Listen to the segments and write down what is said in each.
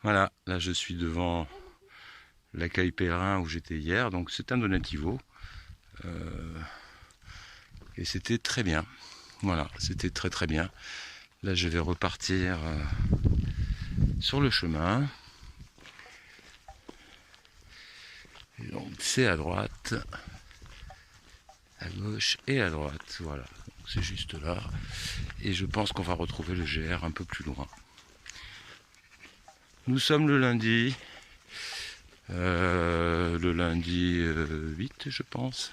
Voilà, là je suis devant l'accueil pèlerin où j'étais hier, donc c'est un donativo. Et c'était très bien. Voilà, c'était très très bien. Là je vais repartir sur le chemin. Et donc c'est à droite, à gauche et à droite. Voilà, c'est juste là. Et je pense qu'on va retrouver le GR un peu plus loin. Nous sommes le lundi. Le lundi 8 je pense.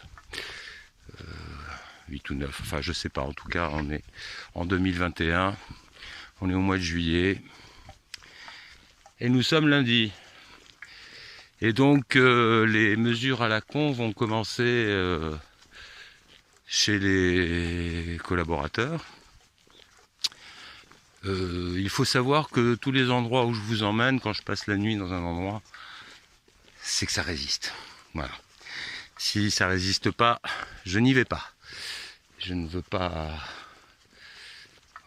8 ou 9, enfin je sais pas, en tout cas on est en 2021, on est au mois de juillet et nous sommes lundi. Et donc les mesures à la con vont commencer chez les collaborateurs. Il faut savoir que tous les endroits où je vous emmène, quand je passe la nuit dans un endroit, c'est que ça résiste. Voilà. Si ça résiste pas, je n'y vais pas. Je ne veux pas...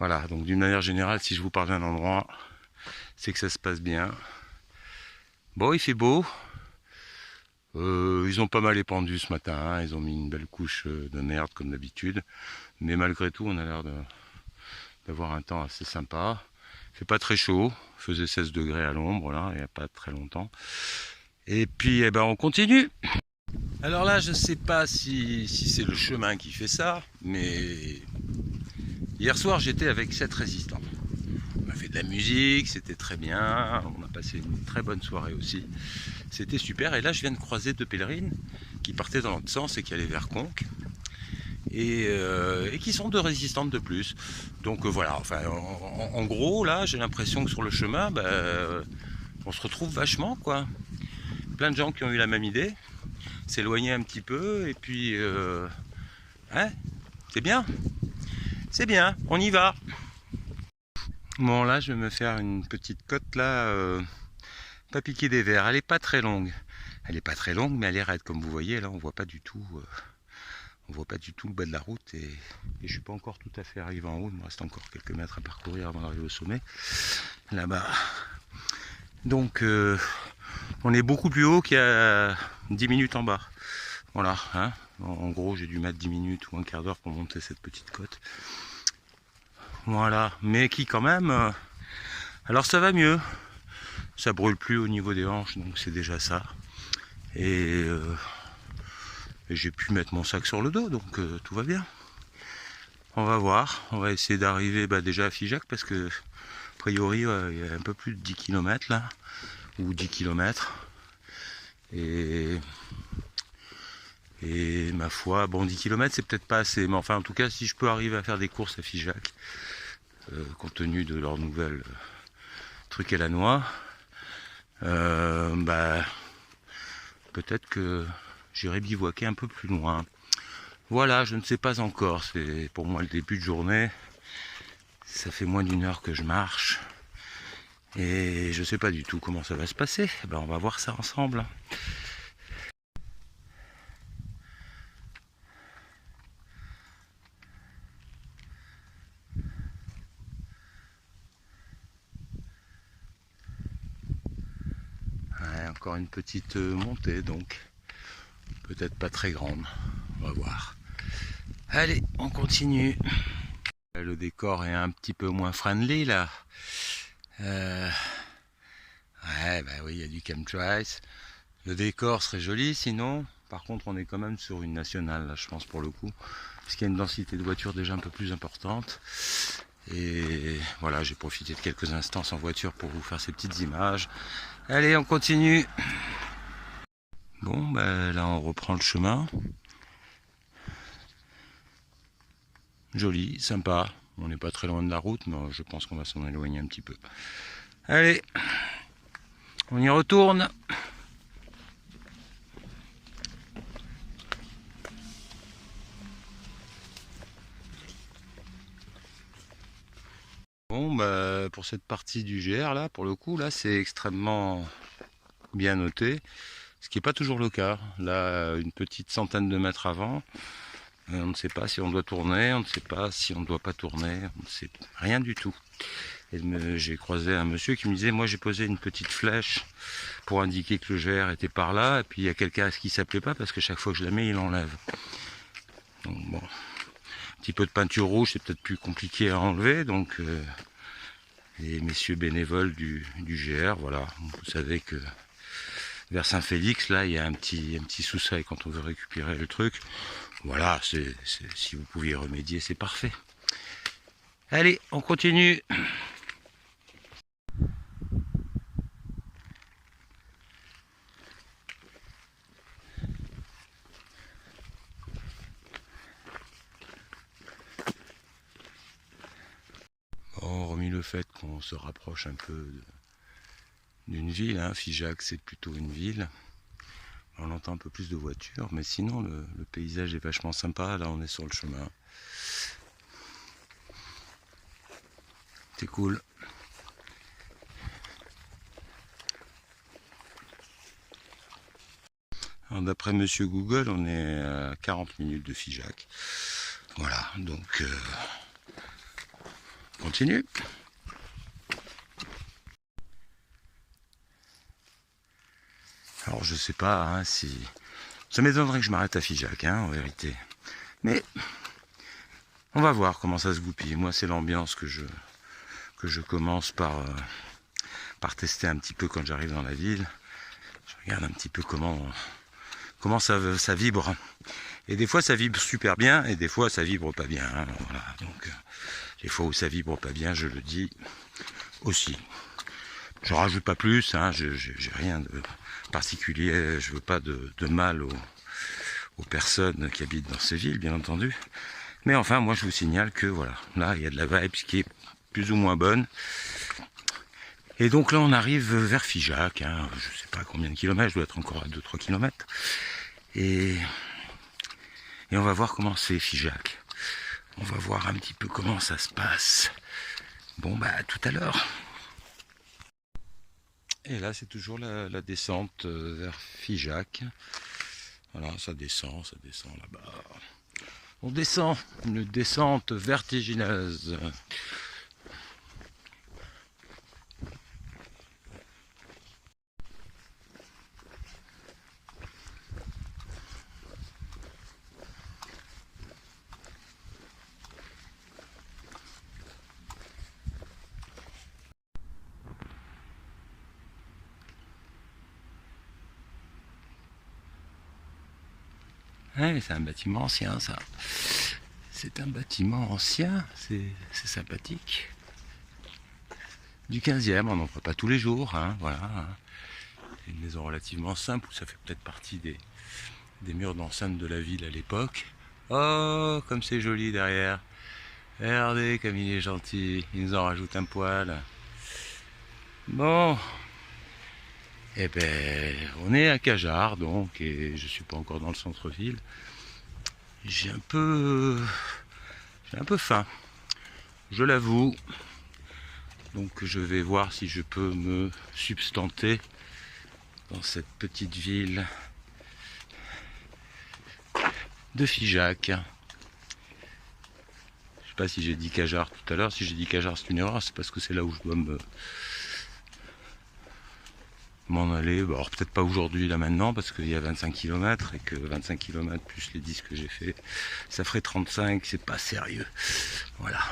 Voilà, donc d'une manière générale, si je vous parle d'un endroit, c'est que ça se passe bien. Bon, il fait beau. Ils ont pas mal épandu ce matin, hein. Ils ont mis une belle couche de merde comme d'habitude. Mais malgré tout, on a l'air d'avoir un temps assez sympa. Il fait pas très chaud, il faisait 16 degrés à l'ombre, là, il n'y a pas très longtemps. Et puis, eh ben, on continue. Alors là, je sais pas si c'est le chemin qui fait ça, mais hier soir, j'étais avec 7 résistants. On a fait de la musique, c'était très bien, on a passé une très bonne soirée aussi. C'était super, et là je viens de croiser 2 pèlerines qui partaient dans l'autre sens et qui allaient vers Conques. Et qui sont 2 résistantes de plus. Donc voilà, enfin en gros là j'ai l'impression que sur le chemin, on se retrouve vachement quoi. Plein de gens qui ont eu la même idée, s'éloigner un petit peu, et puis hein, c'est bien, on y va. Bon là je vais me faire une petite côte là, pas piquer des vers, elle est pas très longue. Elle est pas très longue mais elle est raide comme vous voyez, là on voit pas du tout le bas de la route et je suis pas encore tout à fait arrivé en haut, il me reste encore quelques mètres à parcourir avant d'arriver au sommet, là-bas. Donc on est beaucoup plus haut qu'il y a 10 minutes en bas. Voilà, hein. En gros j'ai dû mettre 10 minutes ou un quart d'heure pour monter cette petite côte. Voilà, mais qui quand même... alors ça va mieux, ça brûle plus au niveau des hanches, donc c'est déjà ça. Et j'ai pu mettre mon sac sur le dos, donc tout va bien. On va voir, on va essayer d'arriver déjà à Figeac, parce que a priori il y a un peu plus de 10 km là, ou 10 km. Et ma foi, bon 10 km c'est peut-être pas assez, mais enfin en tout cas si je peux arriver à faire des courses à Figeac, compte tenu de leur nouvelle truc à la noix, peut-être que j'irai bivouaquer un peu plus loin. Voilà, je ne sais pas encore, c'est pour moi le début de journée, ça fait moins d'1 heure que je marche, et je ne sais pas du tout comment ça va se passer, on va voir ça ensemble. Ouais, encore une petite montée donc, peut-être pas très grande, on va voir. Allez, on continue. Le décor est un petit peu moins friendly là. Ouais, oui, il y a du chemtrails. Le décor serait joli sinon. Par contre, on est quand même sur une nationale là, je pense pour le coup, parce qu'il y a une densité de voitures déjà un peu plus importante. Et voilà, j'ai profité de quelques instants en voiture pour vous faire ces petites images. Allez, on continue. Bon, là on reprend le chemin. Joli, sympa. On n'est pas très loin de la route, mais je pense qu'on va s'en éloigner un petit peu. Allez, on y retourne. Bon, pour cette partie du GR là, pour le coup, là, c'est extrêmement bien noté, ce qui n'est pas toujours le cas. Là, une petite centaine de mètres avant, on ne sait pas si on doit tourner, on ne sait pas si on ne doit pas tourner, on ne sait rien du tout. Et j'ai croisé un monsieur qui me disait, moi j'ai posé une petite flèche pour indiquer que le GR était par là, et puis il y a quelqu'un qui s'appelait pas parce que chaque fois que je la mets, il enlève. Donc bon, un petit peu de peinture rouge, c'est peut-être plus compliqué à enlever, donc les messieurs bénévoles du GR, voilà, vous savez que vers Saint-Félix, là, il y a un petit sous-seuil quand on veut récupérer le truc. Voilà, si vous pouviez remédier, c'est parfait. Allez, on continue. Hormis le fait qu'on se rapproche un peu d'une ville, hein, Figeac c'est plutôt une ville. On entend un peu plus de voitures, mais sinon le paysage est vachement sympa. Là on est sur le chemin. C'est cool. D'après Monsieur Google, on est à 40 minutes de Figeac. Voilà, donc continue. Alors je sais pas hein, si... Ça m'étonnerait que je m'arrête à Figeac, hein, en vérité. Mais on va voir comment ça se goupille. Moi c'est l'ambiance que je commence par tester un petit peu quand j'arrive dans la ville. Je regarde un petit peu comment ça vibre. Et des fois ça vibre super bien et des fois ça vibre pas bien. Hein, voilà. Donc les fois où ça vibre pas bien, je le dis aussi. Je rajoute pas plus, hein, j'ai rien de particulier, je veux pas de mal aux personnes qui habitent dans ces villes, bien entendu. Mais enfin, moi je vous signale que voilà, là il y a de la vibe qui est plus ou moins bonne. Et donc là on arrive vers Figeac, hein, je sais pas combien de kilomètres, je dois être encore à 2-3 kilomètres. Et on va voir comment c'est Figeac. On va voir un petit peu comment ça se passe. Bon bah à tout à l'heure. Et là c'est toujours la descente vers Figeac. Voilà, ça descend là-bas. On descend, une descente vertigineuse. Ouais, c'est un bâtiment ancien, ça. C'est un bâtiment ancien, c'est sympathique. Du 15e, on n'en voit pas tous les jours, hein, voilà. C'est une maison relativement simple, ça fait peut-être partie des murs d'enceinte de la ville à l'époque. Oh, comme c'est joli derrière. Regardez comme il est gentil, il nous en rajoute un poil. Bon, eh ben, on est à Cajarc, donc, et je suis pas encore dans le centre-ville. J'ai un peu faim, je l'avoue. Donc je vais voir si je peux me substanter dans cette petite ville de Figeac. Je sais pas si j'ai dit Cajarc tout à l'heure. Si j'ai dit Cajarc, c'est une erreur, c'est parce que c'est là où je dois m'en aller. Bon, alors peut-être pas aujourd'hui, là maintenant, parce qu'il y a 25 km et que 25 km plus les 10 que j'ai fait, ça ferait 35, c'est pas sérieux. Voilà.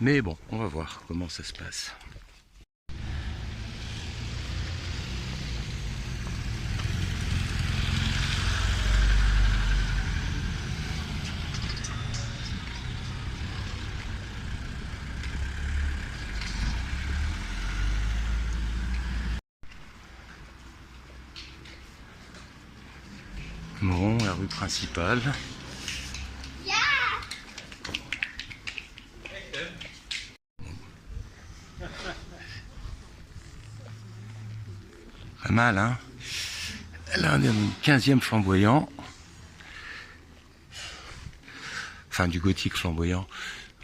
Mais bon, on va voir comment ça se passe. Bon, la rue principale. Pas mal, hein. Là, on est au 15e flamboyant. Enfin, du gothique flamboyant.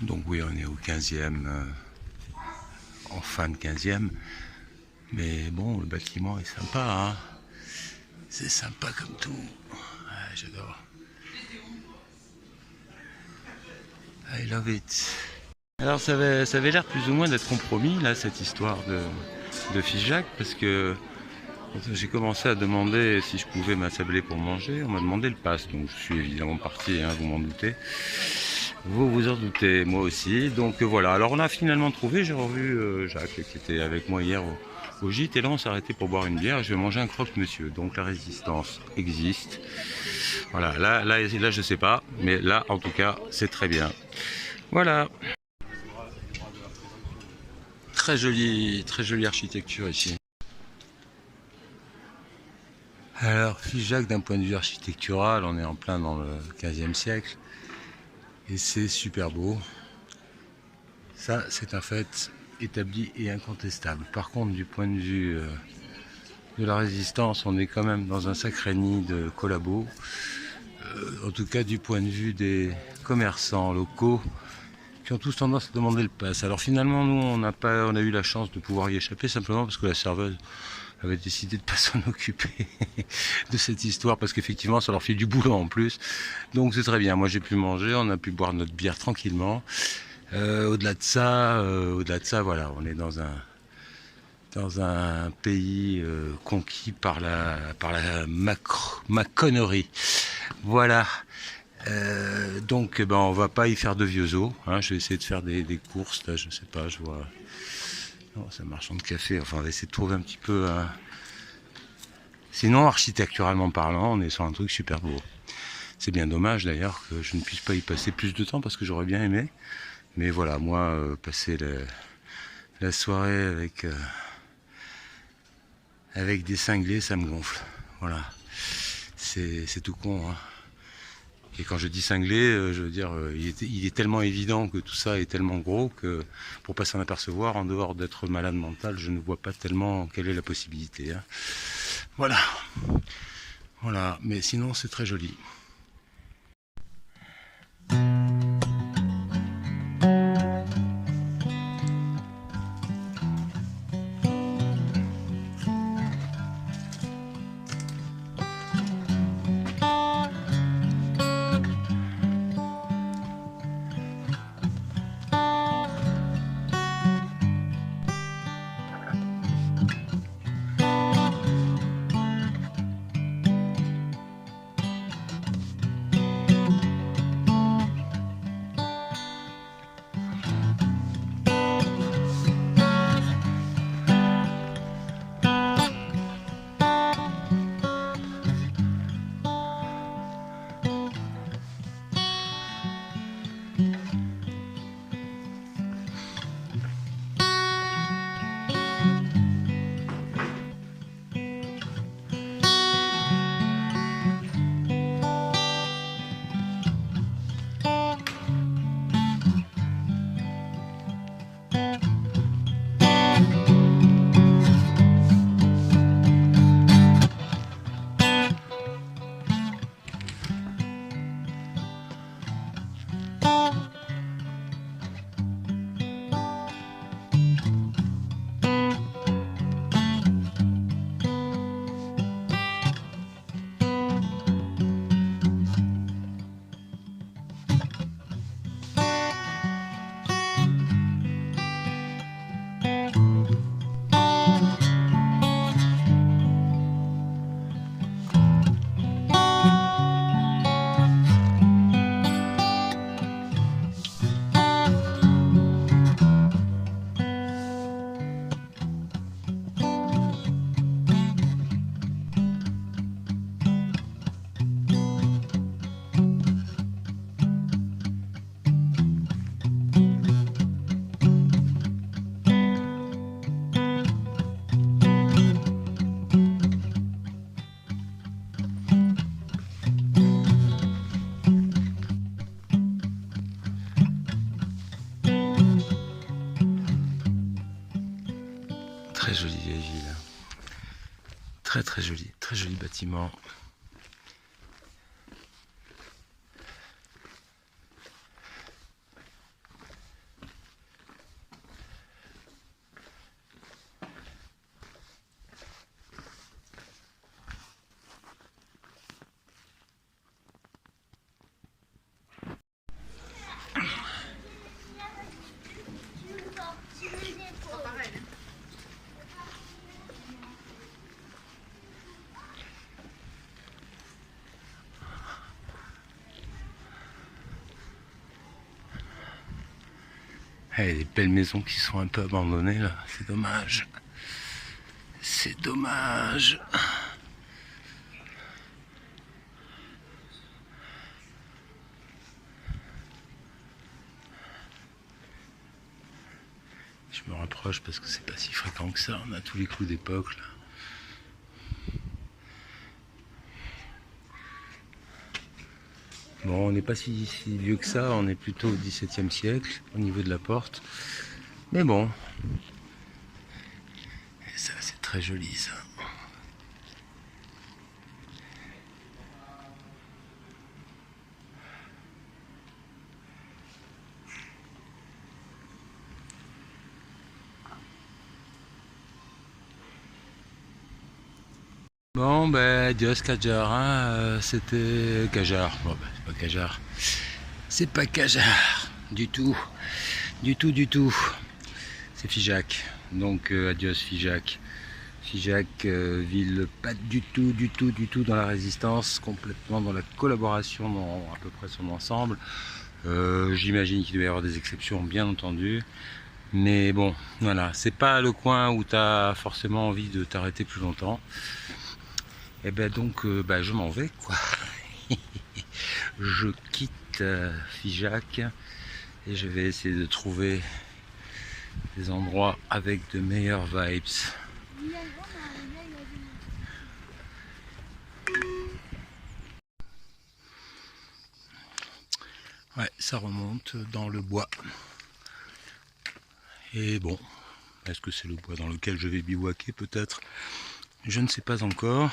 Donc oui, on est au 15e, en fin de 15e. Mais bon, le bâtiment est sympa, hein. C'est sympa comme tout. Ah, j'adore. I love it. Alors ça avait l'air plus ou moins d'être compromis là, cette histoire de Figeac, parce que quand j'ai commencé à demander si je pouvais m'attabler pour manger, on m'a demandé le pass, donc je suis évidemment parti, hein, vous m'en doutez. Vous vous en doutez, moi aussi. Donc voilà, alors on a finalement trouvé, j'ai revu Jacques qui était avec moi hier au gîte, et là on s'est arrêté pour boire une bière et je vais manger un croque-monsieur. Donc la résistance existe. Voilà, là je sais pas, mais là en tout cas c'est très bien. Voilà. Très jolie architecture ici. Alors, Figeac, d'un point de vue architectural, on est en plein dans le 15e siècle. Et c'est super beau. Ça, c'est un fait établi et incontestable. Par contre, du point de vue de la résistance, on est quand même dans un sacré nid de collabos. En tout cas, du point de vue des commerçants locaux, qui ont tous tendance à demander le pass. Alors finalement, nous, on a eu la chance de pouvoir y échapper simplement parce que la serveuse avait décidé de ne pas s'en occuper de cette histoire, parce qu'effectivement, ça leur fait du boulot en plus. Donc c'est très bien. Moi, j'ai pu manger, on a pu boire notre bière tranquillement. Au-delà de ça, voilà, on est dans un pays conquis par la maconnerie. Voilà. Donc ben, on va pas y faire de vieux os, hein. Je vais essayer de faire des courses, là, je sais pas, je vois. Non, c'est un marchand de café, enfin on va essayer de trouver un petit peu. Sinon, architecturalement parlant, on est sur un truc super beau. C'est bien dommage d'ailleurs que je ne puisse pas y passer plus de temps parce que j'aurais bien aimé. Mais voilà, moi, passer la soirée avec des cinglés, ça me gonfle. Voilà. C'est tout con, hein. Et quand je dis cinglé, je veux dire, il est tellement évident que tout ça est tellement gros que pour pas s'en apercevoir, en dehors d'être malade mental, je ne vois pas tellement quelle est la possibilité, hein. Voilà. Voilà. Mais sinon, c'est très joli. Très jolie vieille ville. Très joli bâtiment. Il y a des belles maisons qui sont un peu abandonnées là, c'est dommage. C'est dommage. Je me rapproche parce que c'est pas si fréquent que ça, on a tous les coups d'époque là. Bon, on n'est pas si vieux que ça, on est plutôt au XVIIe siècle au niveau de la porte. Mais bon, et ça c'est très joli ça. Bon ben adios Kajar, hein, c'était Kajar. Bon ben c'est pas Kajar. C'est pas Kajar du tout. Du tout, du tout. C'est Figeac. Donc adios Figeac. Figeac, ville pas du tout, du tout, du tout dans la résistance, complètement dans la collaboration dans à peu près son ensemble. J'imagine qu'il doit y avoir des exceptions bien entendu. Mais bon, voilà, c'est pas le coin où tu as forcément envie de t'arrêter plus longtemps. Et ben donc je m'en vais quoi. Je quitte Figeac et je vais essayer de trouver des endroits avec de meilleures vibes. Ouais, ça remonte dans le bois. Et bon, est-ce que c'est le bois dans lequel je vais bivouaquer peut-être? Je ne sais pas encore.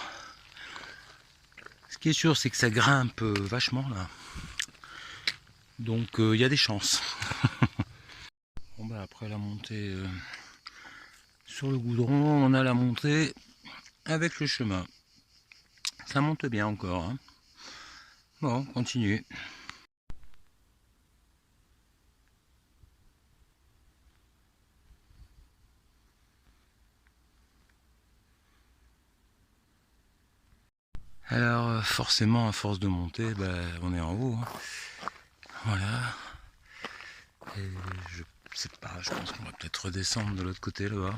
Ce qui est sûr, c'est que ça grimpe vachement là. Donc il y a des chances. Bon bah après la montée sur le goudron, on a la montée avec le chemin. Ça monte bien encore. Hein. Bon, on continue. Alors forcément à force de monter, on est en haut. Hein. Voilà. Et je sais pas, je pense qu'on va peut-être redescendre de l'autre côté là-bas.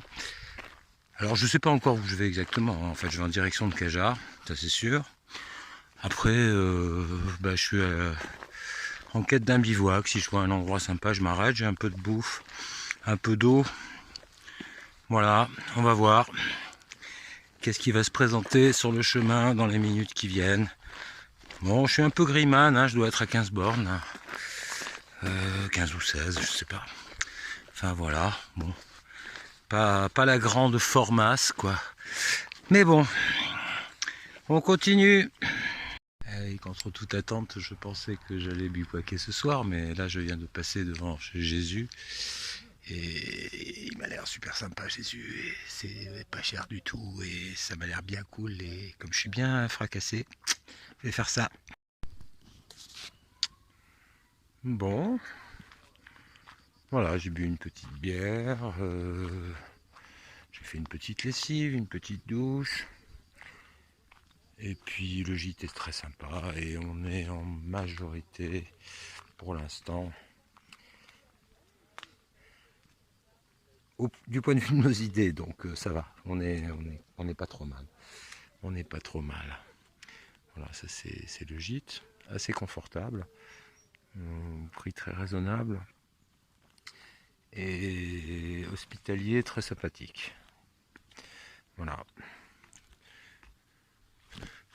Alors je sais pas encore où je vais exactement. Hein. En fait je vais en direction de Cajar, ça c'est sûr. Après je suis en quête d'un bivouac. Si je vois un endroit sympa, je m'arrête, j'ai un peu de bouffe, un peu d'eau. Voilà, on va voir. Qu'est-ce qui va se présenter sur le chemin dans les minutes qui viennent. Bon, je suis un peu grimane, hein, je dois être à 15 bornes. 15 ou 16, je sais pas. Enfin voilà, bon. Pas la grande formasse, quoi. Mais bon, on continue. Et contre toute attente, je pensais que j'allais bivouaquer ce soir, mais là je viens de passer devant chez Jésus. Et il m'a l'air super sympa Jésus, et c'est pas cher du tout, et ça m'a l'air bien cool, et comme je suis bien fracassé, je vais faire ça. Bon, voilà, j'ai bu une petite bière, j'ai fait une petite lessive, une petite douche, et puis le gîte est très sympa, et on est en majorité pour l'instant. Du point de vue de nos idées, donc ça va, on n'est pas trop mal. On n'est pas trop mal. Voilà, ça c'est le gîte, assez confortable, prix très raisonnable et hospitalier très sympathique. Voilà.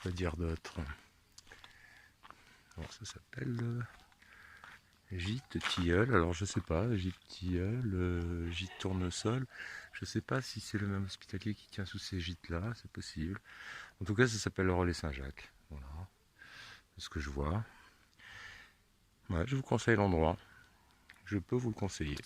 Quoi dire d'autre? Alors ça s'appelle gîte Tilleul. Alors je sais pas, gîte Tilleul, gîte Tournesol. Je sais pas si c'est le même hospitalier qui tient sous ces gîtes-là, c'est possible. En tout cas, ça s'appelle le Relais Saint-Jacques. Voilà, c'est ce que je vois. Ouais, je vous conseille l'endroit. Je peux vous le conseiller.